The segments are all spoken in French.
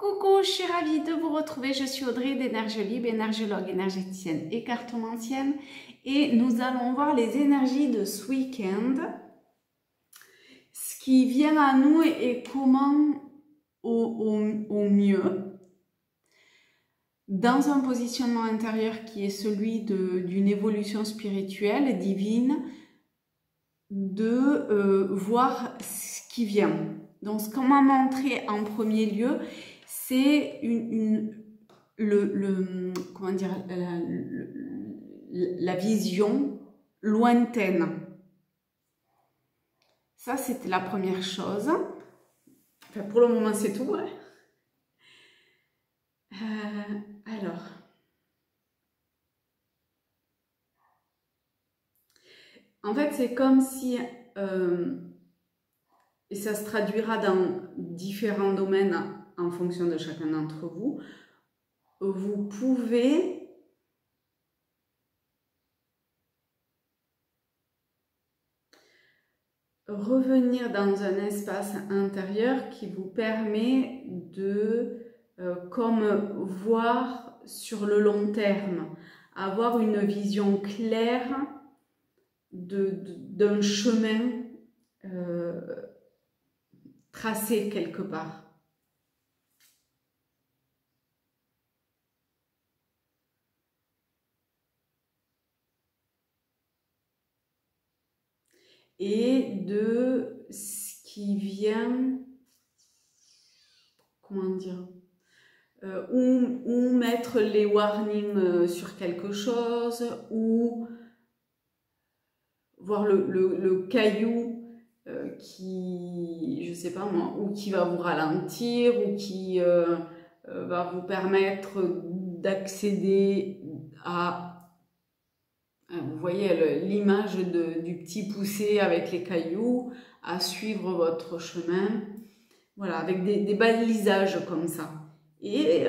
Coucou, je suis ravie de vous retrouver. Je suis Audrey d'Énergie Libre, énergologue, énergéticienne et cartomancienne. Et nous allons voir les énergies de ce week-end. Ce qui vient à nous et comment au mieux, dans un positionnement intérieur qui est celui d'une évolution spirituelle et divine, de voir ce qui vient. Donc, ce qu'on m'a montré en premier lieu, c'est comment dire, la vision lointaine. Ça, c'était la première chose. Enfin, pour le moment, c'est tout. Ouais. Alors, en fait, c'est comme si, et ça se traduira dans différents domaines en fonction de chacun d'entre vous, vous pouvez revenir dans un espace intérieur qui vous permet de comme voir sur le long terme, avoir une vision claire d'un chemin tracé quelque part. Et de ce qui vient, comment dire, ou mettre les warnings sur quelque chose, ou voir le caillou qui, je sais pas moi, ou qui va vous ralentir, ou qui va vous permettre d'accéder à... Vous voyez l'image du petit poussé avec les cailloux, à suivre votre chemin, voilà, avec des balisages comme ça. Et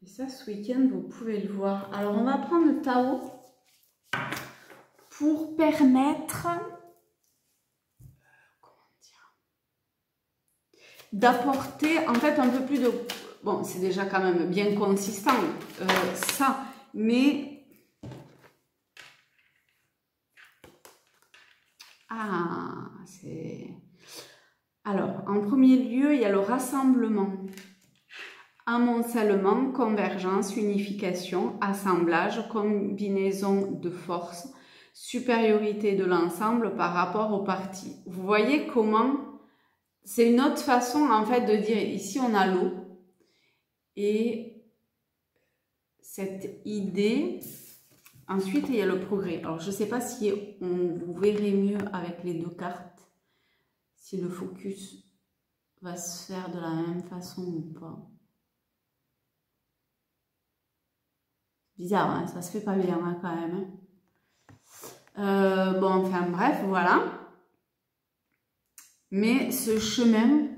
ça, ce week-end, vous pouvez le voir. Alors, on va prendre le Tao pour permettre, comment dire, d'apporter en fait un peu plus de... Bon, c'est déjà quand même bien consistant, ça, mais... Ah, c'est... Alors, en premier lieu, il y a le rassemblement. Amoncellement, convergence, unification, assemblage, combinaison de forces, supériorité de l'ensemble par rapport aux parties. Vous voyez comment... C'est une autre façon en fait de dire, ici on a l'eau, et cette idée, ensuite il y a le progrès. Alors je ne sais pas si vous verrez mieux avec les deux cartes, si le focus va se faire de la même façon ou pas. Bizarre, hein, ça se fait pas bien hein, quand même. Bon, enfin bref, voilà. Mais ce chemin,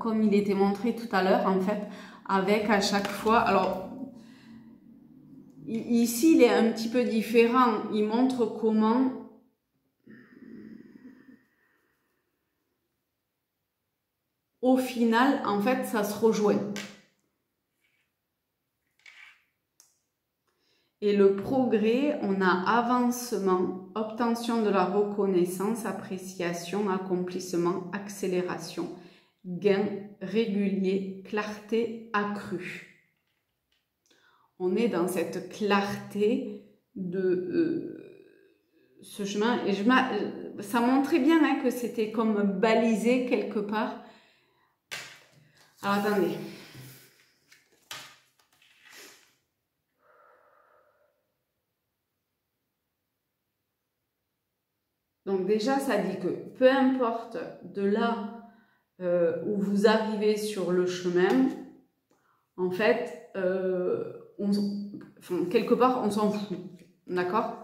comme il était montré tout à l'heure, en fait, avec à chaque fois... Alors, ici, il est un petit peu différent. Il montre comment... Au final, en fait, ça se rejoint. Et le progrès, on a avancement, obtention de la reconnaissance, appréciation, accomplissement, accélération, gain régulier, clarté accrue. On est dans cette clarté de ce chemin. Et ça montrait bien hein, que c'était comme balisé quelque part. Alors attendez. Donc déjà, ça dit que peu importe de là où vous arrivez sur le chemin, en fait, quelque part, on s'en fout, d'accord?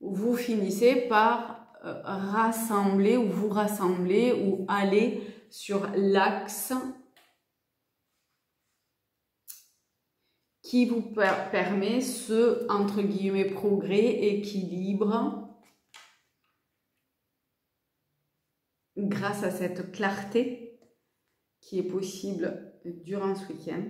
Vous finissez par rassembler ou vous rassembler ou aller sur l'axe qui vous permet ce, entre guillemets, progrès, équilibre, grâce à cette clarté qui est possible durant ce week-end.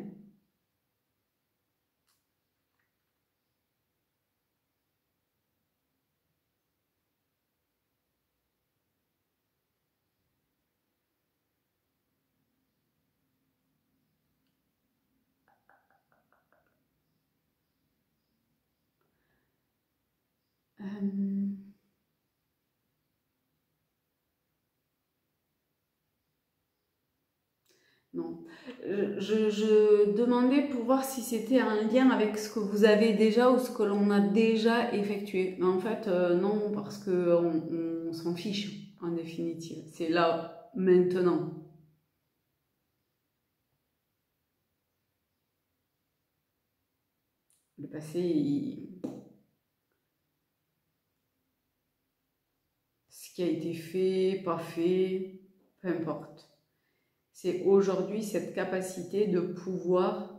Non, je demandais pour voir si c'était un lien avec ce que vous avez déjà ou ce que l'on a déjà effectué. Mais en fait, non, parce qu'on s'en fiche en définitive. C'est là, maintenant. Le passé, ce qui a été fait, pas fait, peu importe. C'est aujourd'hui cette capacité de pouvoir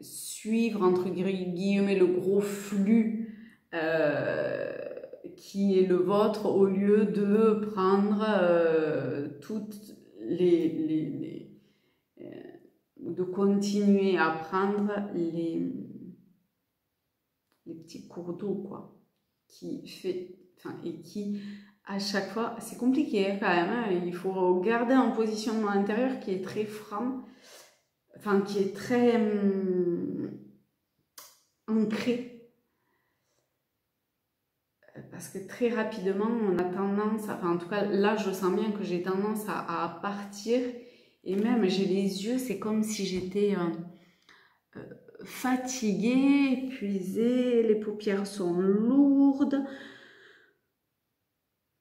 suivre, entre guillemets, le gros flux qui est le vôtre au lieu de prendre toutes de continuer à prendre les petits cours d'eau, quoi, qui fait, enfin, et qui à chaque fois, c'est compliqué quand même, hein, il faut garder un positionnement intérieur qui est très franc, enfin qui est très ancré, parce que très rapidement on a tendance, enfin en tout cas là je sens bien que j'ai tendance à partir, et même j'ai les yeux, c'est comme si j'étais fatiguée, épuisée, les paupières sont lourdes.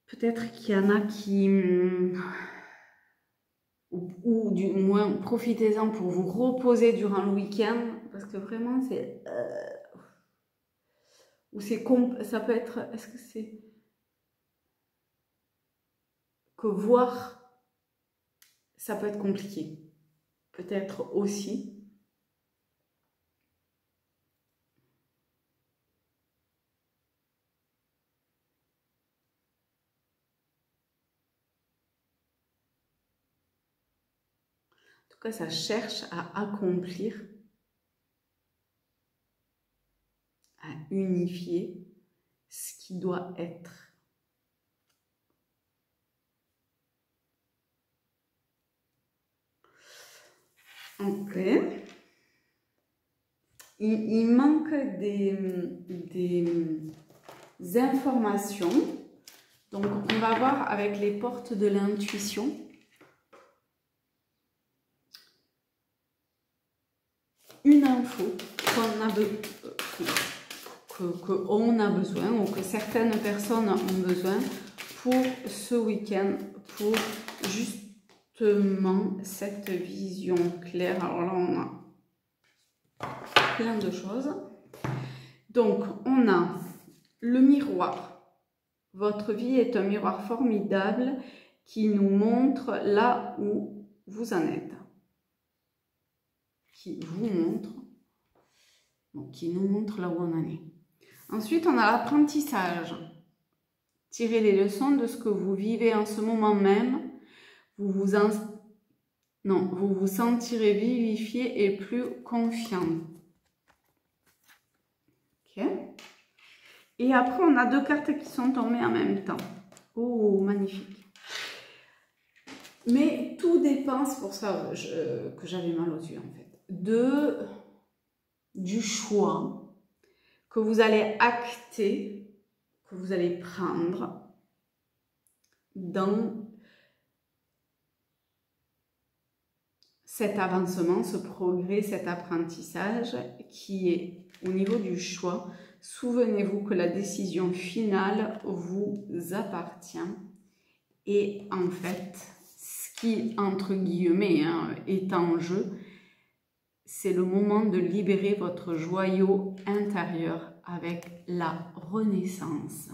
Peut-être qu'il y en a qui, ou du moins profitez-en pour vous reposer durant le week-end, parce que vraiment c'est, ou c'est, ça peut être, est-ce que c'est que voir, ça peut être compliqué, peut-être aussi. En tout cas, ça cherche à accomplir, à unifier ce qui doit être. Ok. Il manque des informations. Donc, on va voir avec les portes de l'intuition. Une info qu'on a besoin ou que certaines personnes ont besoin pour ce week-end, pour justement cette vision claire. Alors là, on a plein de choses. Donc, on a le miroir. Votre vie est un miroir formidable qui nous montre là où vous en êtes. Qui vous montre, donc qui nous montre là où on en est. Ensuite, on a l'apprentissage. Tirez les leçons de ce que vous vivez en ce moment même. Vous vous sentirez vivifié et plus confiant. Ok. Et après, on a deux cartes qui sont tombées en même temps. Oh, magnifique. Mais tout dépend, c'est pour ça que j'avais mal aux yeux en fait, du choix que vous allez acter, que vous allez prendre dans cet avancement, ce progrès, cet apprentissage qui est au niveau du choix. Souvenez-vous que la décision finale vous appartient et en fait, ce qui, entre guillemets, est en jeu, c'est le moment de libérer votre joyau intérieur avec la renaissance.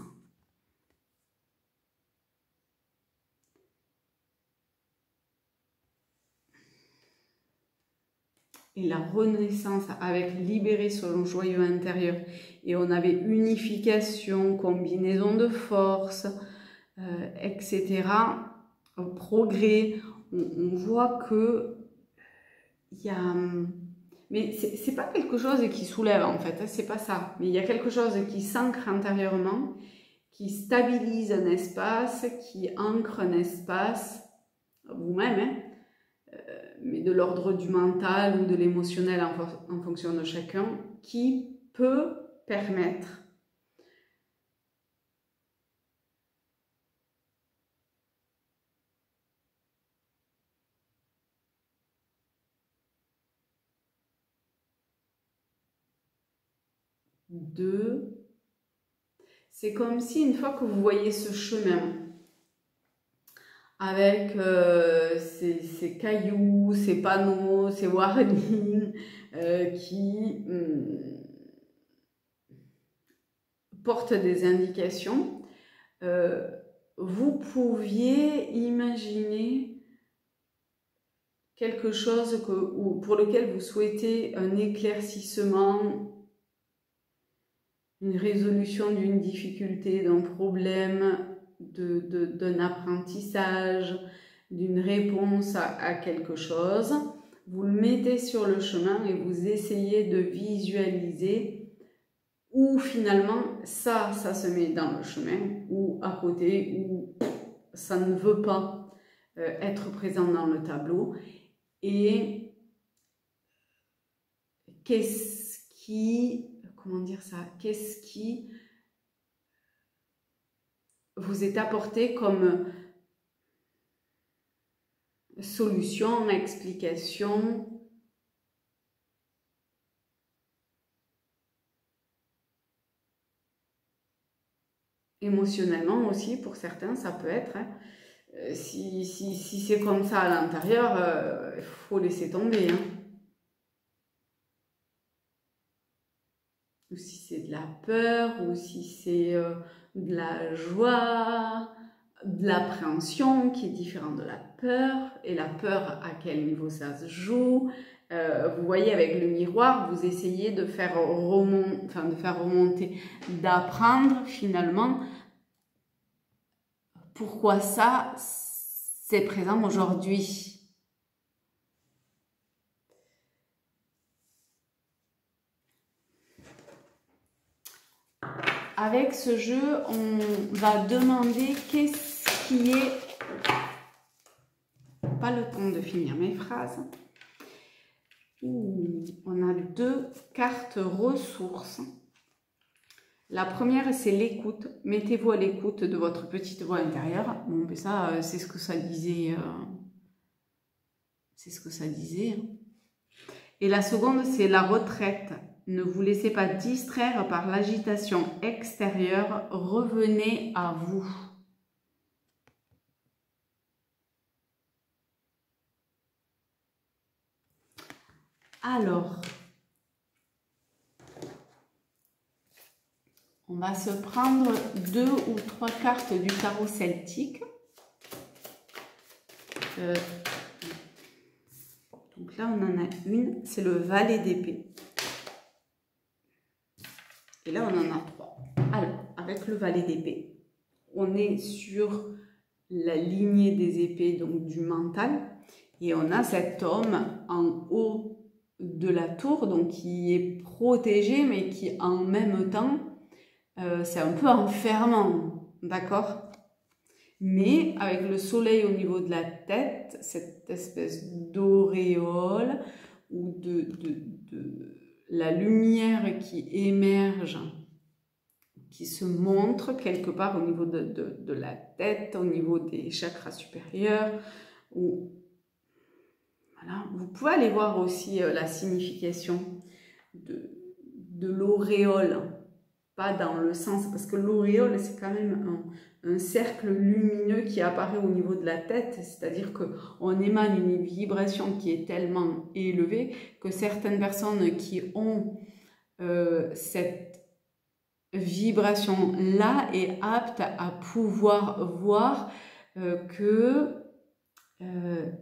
et la renaissance avec libérer son joyau intérieur. Et on avait unification, combinaison de force, etc. Progrès. On voit que il y a... Mais c'est pas quelque chose qui soulève en fait, hein, c'est pas ça. Mais il y a quelque chose qui s'ancre intérieurement, qui stabilise un espace, qui ancre un espace, vous-même, hein, mais de l'ordre du mental ou de l'émotionnel en fonction de chacun, qui peut permettre de... C'est comme si une fois que vous voyez ce chemin avec ces cailloux, ces panneaux, ces warnings qui portent des indications, vous pouviez imaginer quelque chose pour lequel vous souhaitez un éclaircissement, une résolution d'une difficulté, d'un problème, d'un apprentissage, d'une réponse à quelque chose. Vous le mettez sur le chemin et vous essayez de visualiser où finalement ça se met dans le chemin, ou à côté, ou ça ne veut pas être présent dans le tableau. Et qu'est-ce qui, comment dire ça, qu'est-ce qui vous est apporté comme solution, explication, émotionnellement aussi, pour certains, ça peut être. Hein. Si c'est comme ça à l'intérieur, il faut laisser tomber. Hein. Ou si c'est de la peur, ou si c'est de la joie, de l'appréhension qui est différente de la peur. Et la peur, à quel niveau ça se joue? Vous voyez, avec le miroir, vous essayez de faire remonter, d'apprendre finalement pourquoi ça, c'est présent aujourd'hui. Avec ce jeu, on va demander qu'est-ce qui est... Pas le temps de finir mes phrases. On a 2 cartes ressources. La première, c'est l'écoute. Mettez-vous à l'écoute de votre petite voix intérieure. Bon, mais ça, c'est ce que ça disait. C'est ce que ça disait. Et la seconde, c'est la retraite. Ne vous laissez pas distraire par l'agitation extérieure. Revenez à vous. Alors, on va se prendre 2 ou 3 cartes du tarot celtique. Donc là, on en a une, c'est le valet d'épée. Et là, on en a 3. Alors, avec le valet d'épée, on est sur la lignée des épées, donc du mental. Et on a cet homme en haut de la tour, donc qui est protégé, mais qui en même temps, c'est un peu enfermant, d'accord? Mais avec le soleil au niveau de la tête, cette espèce d'auréole ou de la lumière qui émerge, qui se montre quelque part au niveau de la tête, au niveau des chakras supérieurs. Ou, voilà. Vous pouvez aller voir aussi la signification de l'auréole, pas dans le sens, parce que l'auréole, c'est quand même un cercle lumineux qui apparaît au niveau de la tête, c'est-à-dire qu'on émane une vibration qui est tellement élevée que certaines personnes qui ont cette vibration-là est apte à pouvoir voir que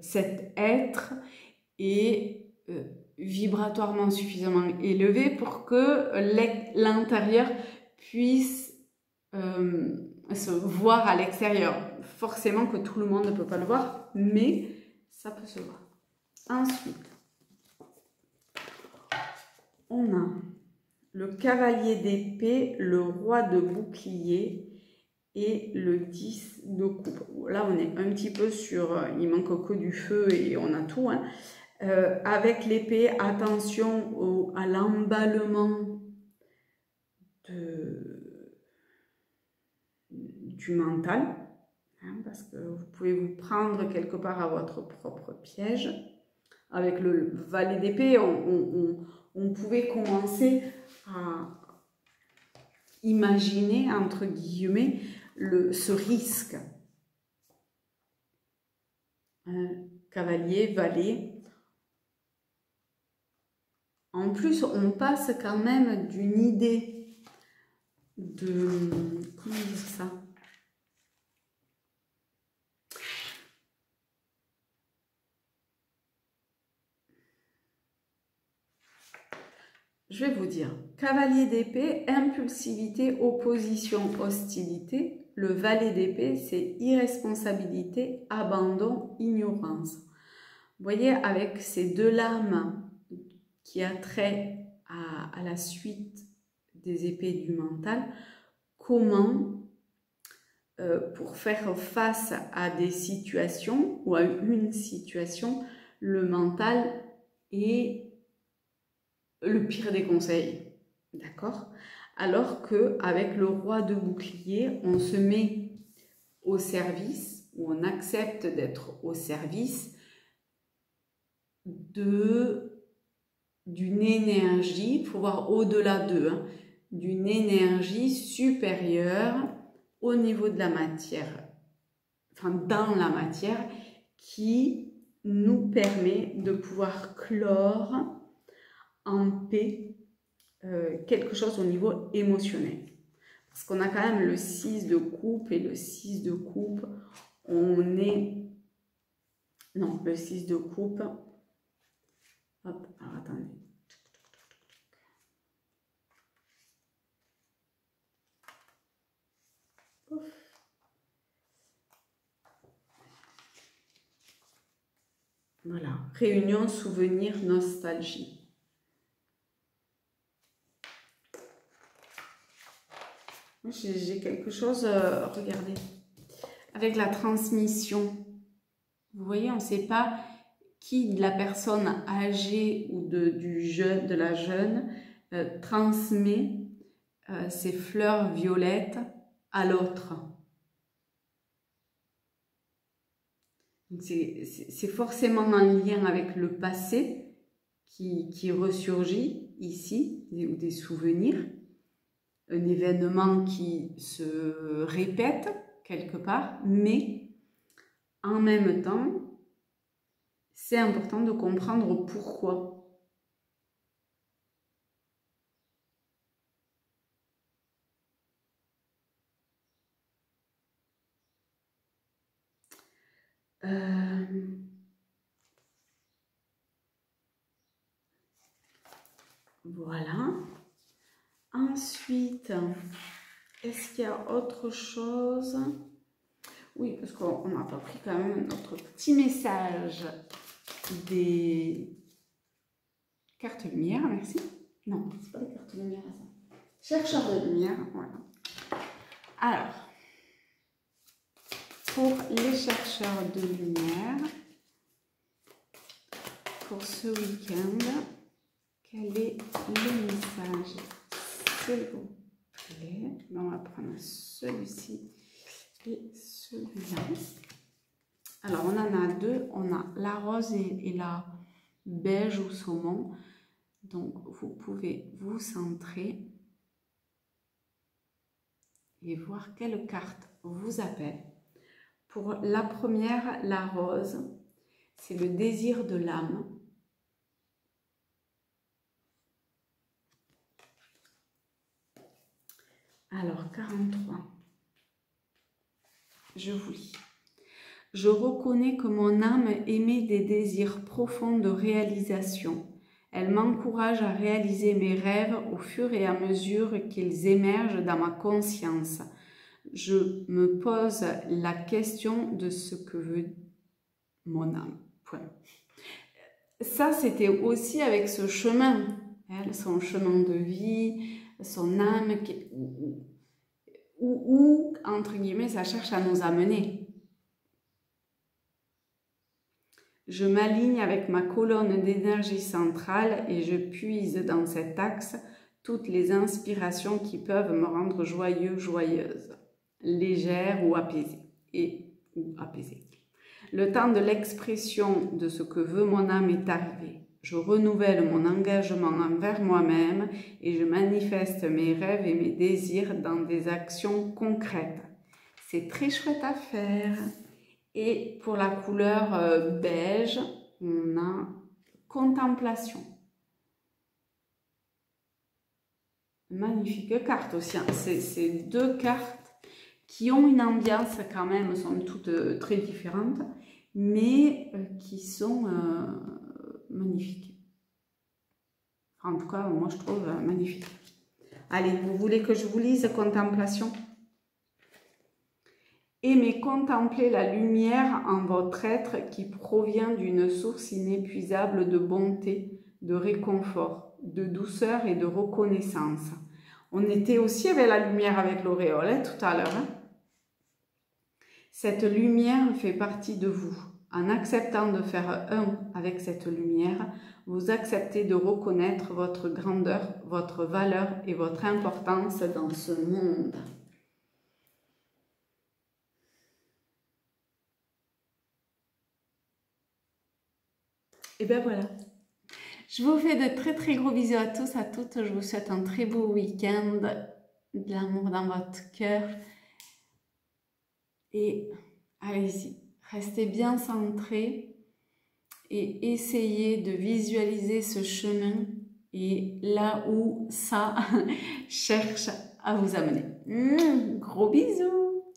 cet être est vibratoirement suffisamment élevé pour que l'intérieur puisse se voir à l'extérieur. Forcément que tout le monde ne peut pas le voir, mais ça peut se voir. Ensuite, on a le cavalier d'épée, le roi de bouclier et le 10 de coupe. Là, on est un petit peu sur... il manque que du feu et on a tout. Hein. Avec l'épée, attention à l'emballement du mental. Hein, parce que vous pouvez vous prendre quelque part à votre propre piège. Avec le valet d'épée, on pouvait commencer à imaginer, entre guillemets, ce risque. Cavalier, valet. En plus, on passe quand même d'une idée de... Comment dire ça ? Je vais vous dire, cavalier d'épée, impulsivité, opposition, hostilité. Le valet d'épée, c'est irresponsabilité, abandon, ignorance. Vous voyez, avec ces deux lames qui a trait à la suite des épées du mental, comment, pour faire face à des situations ou à une situation, le mental est le pire des conseils, d'accord? Alors qu'avec le roi de bouclier, on se met au service, ou on accepte d'être au service d'une énergie, il faut voir au-delà d'eux, hein, d'une énergie supérieure au niveau de la matière, enfin dans la matière, qui nous permet de pouvoir clore en paix quelque chose au niveau émotionnel. Parce qu'on a quand même le 6 de coupe, et le 6 de coupe, on est... Non, le 6 de coupe... Hop, alors attendez. Ouf. Voilà, réunion, souvenir, nostalgie. J'ai quelque chose, regardez, avec la transmission. Vous voyez, on ne sait pas qui de la personne âgée ou de la jeune transmet ces fleurs violettes à l'autre. C'est forcément un lien avec le passé qui ressurgit ici, des souvenirs. Un événement qui se répète quelque part, mais en même temps, c'est important de comprendre pourquoi. Voilà. Ensuite, est-ce qu'il y a autre chose? Oui, parce qu'on n'a pas pris quand même notre petit message des cartes lumière, merci. Non, c'est pas des cartes lumière, ça. Chercheur de lumière, voilà. Alors, pour les chercheurs de lumière, pour ce week-end, quel est le message? S'il vous plaît. On va prendre celui-ci et celui-là. Alors, on en a deux. On a la rose et la beige ou saumon. Donc, vous pouvez vous centrer et voir quelle carte vous appelle. Pour la première, la rose, c'est le désir de l'âme. Alors, 43. Je vous lis. Je reconnais que mon âme émet des désirs profonds de réalisation. Elle m'encourage à réaliser mes rêves au fur et à mesure qu'ils émergent dans ma conscience. Je me pose la question de ce que veut mon âme. Point. Ça, c'était aussi avec ce chemin, son chemin de vie, son âme, où, entre guillemets, ça cherche à nous amener. Je m'aligne avec ma colonne d'énergie centrale et je puise dans cet axe toutes les inspirations qui peuvent me rendre joyeux, joyeuse, légère ou apaisée. Le temps de l'expression de ce que veut mon âme est arrivé. Je renouvelle mon engagement envers moi-même et je manifeste mes rêves et mes désirs dans des actions concrètes. C'est très chouette à faire. Et pour la couleur beige, on a contemplation. Magnifique carte aussi. C'est deux cartes qui ont une ambiance quand même, sont toutes très différentes, mais qui sont magnifiques. En tout cas, moi je trouve magnifique. Allez, vous voulez que je vous lise contemplation ? Aimez contempler la lumière en votre être qui provient d'une source inépuisable de bonté, de réconfort, de douceur et de reconnaissance. On était aussi avec la lumière avec l'auréole tout à l'heure. Cette lumière fait partie de vous. En acceptant de faire un avec cette lumière, vous acceptez de reconnaître votre grandeur, votre valeur et votre importance dans ce monde. Et bien voilà. Je vous fais de très très gros bisous à tous, à toutes. Je vous souhaite un très beau week-end, de l'amour dans votre cœur. Et allez-y, restez bien centrés et essayez de visualiser ce chemin et là où ça cherche à vous amener. Gros bisous!